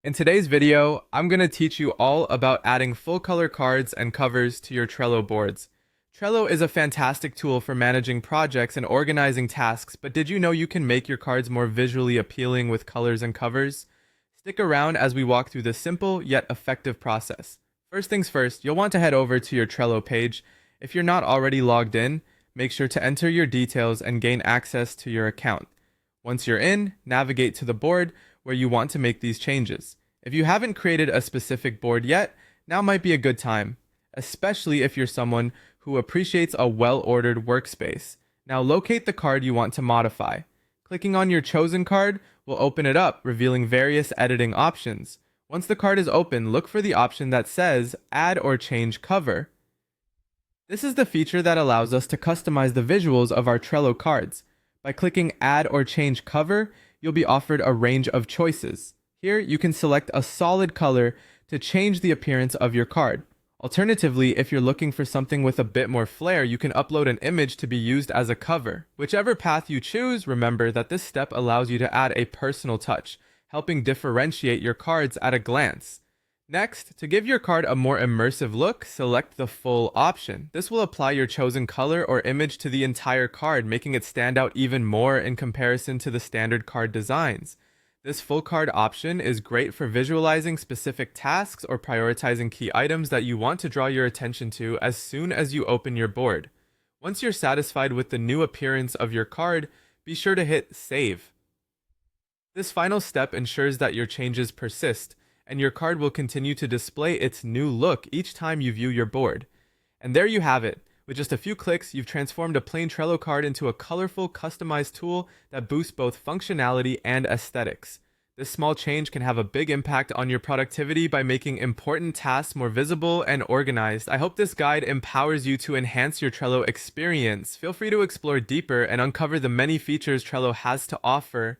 In today's video, I'm going to teach you all about adding full color cards and covers to your Trello boards. Trello is a fantastic tool for managing projects and organizing tasks, but did you know you can make your cards more visually appealing with colors and covers? Stick around as we walk through this simple yet effective process. First things first, you'll want to head over to your Trello page. If you're not already logged in, make sure to enter your details and gain access to your account. Once you're in, navigate to the board where you want to make these changes. If you haven't created a specific board yet, now might be a good time, especially if you're someone who appreciates a well-ordered workspace. Now locate the card you want to modify. Clicking on your chosen card will open it up, revealing various editing options. Once the card is open, look for the option that says Add or Change Cover. This is the feature that allows us to customize the visuals of our Trello cards. By clicking Add or Change Cover, you'll be offered a range of choices. Here, you can select a solid color to change the appearance of your card. Alternatively, if you're looking for something with a bit more flair, you can upload an image to be used as a cover. Whichever path you choose, remember that this step allows you to add a personal touch, helping differentiate your cards at a glance. Next, to give your card a more immersive look, select the full option. This will apply your chosen color or image to the entire card, making it stand out even more in comparison to the standard card designs. This full card option is great for visualizing specific tasks or prioritizing key items that you want to draw your attention to as soon as you open your board. Once you're satisfied with the new appearance of your card, be sure to hit Save. This final step ensures that your changes persist, and your card will continue to display its new look each time you view your board. And there you have it. With just a few clicks, you've transformed a plain Trello card into a colorful, customized tool that boosts both functionality and aesthetics. This small change can have a big impact on your productivity by making important tasks more visible and organized. I hope this guide empowers you to enhance your Trello experience. Feel free to explore deeper and uncover the many features Trello has to offer.